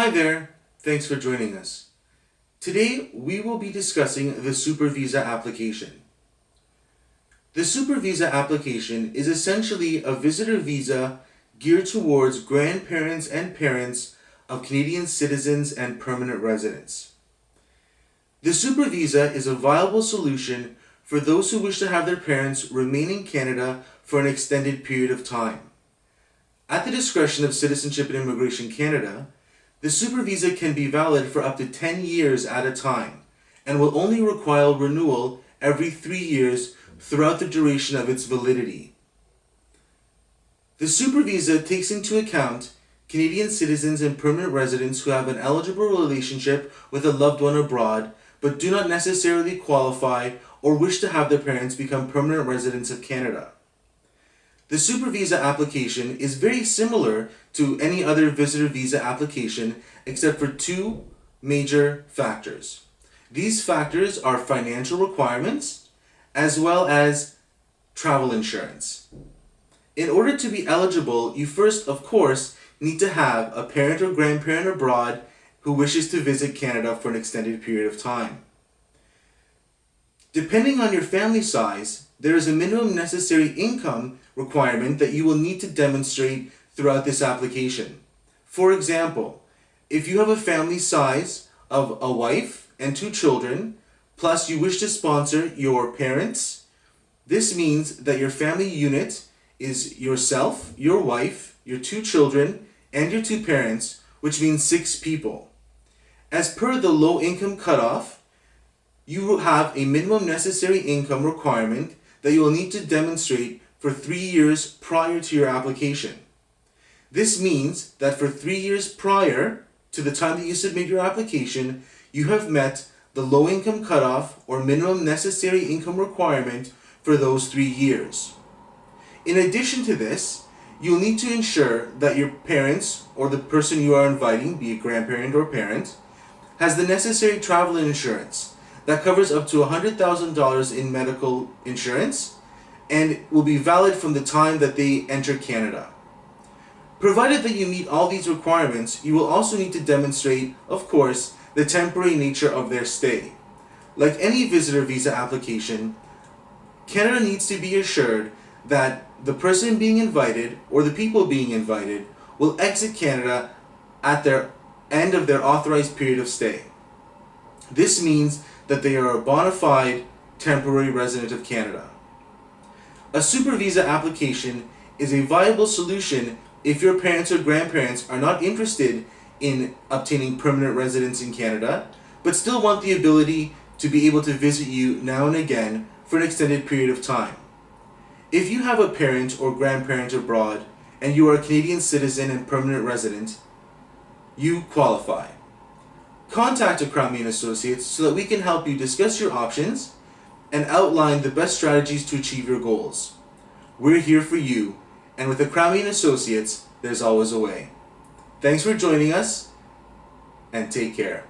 Hi there, thanks for joining us. Today we will be discussing the Super Visa application. The Super Visa application is essentially a visitor visa geared towards grandparents and parents of Canadian citizens and permanent residents. The Super Visa is a viable solution for those who wish to have their parents remain in Canada for an extended period of time. At the discretion of Citizenship and Immigration Canada, the Super Visa can be valid for up to 10 years at a time and will only require renewal every 3 years throughout the duration of its validity. The Super Visa takes into account Canadian citizens and permanent residents who have an eligible relationship with a loved one abroad but do not necessarily qualify or wish to have their parents become permanent residents of Canada. The Super Visa application is very similar to any other visitor visa application except for two major factors. These factors are financial requirements as well as travel insurance. In order to be eligible, you first, of course, need to have a parent or grandparent abroad who wishes to visit Canada for an extended period of time. Depending on your family size, there is a minimum necessary income requirement that you will need to demonstrate throughout this application. For example, if you have a family size of a wife and 2 children, plus you wish to sponsor your parents, this means that your family unit is yourself, your wife, your 2 children, and your 2 parents, which means 6 people. As per the low income cutoff, you will have a minimum necessary income requirement that you will need to demonstrate for 3 years prior to your application. This means that for 3 years prior to the time that you submit your application, you have met the low income cutoff or minimum necessary income requirement for those 3 years. In addition to this, you'll need to ensure that your parents or the person you are inviting, be it grandparent or parent, has the necessary travel insurance that covers up to $100,000 in medical insurance and will be valid from the time that they enter Canada. Provided that you meet all these requirements, you will also need to demonstrate, of course, the temporary nature of their stay. Like any visitor visa application, Canada needs to be assured that the person being invited or the people being invited will exit Canada at their end of their authorized period of stay. This means that they are a bona fide temporary resident of Canada. A Super Visa application is a viable solution if your parents or grandparents are not interested in obtaining permanent residence in Canada, but still want the ability to be able to visit you now and again for an extended period of time. If you have a parent or grandparent abroad and you are a Canadian citizen and permanent resident, you qualify. Contact Acrami & Associates so that we can help you discuss your options and outline the best strategies to achieve your goals. We're here for you, and with Acrami & Associates, there's always a way. Thanks for joining us, and take care.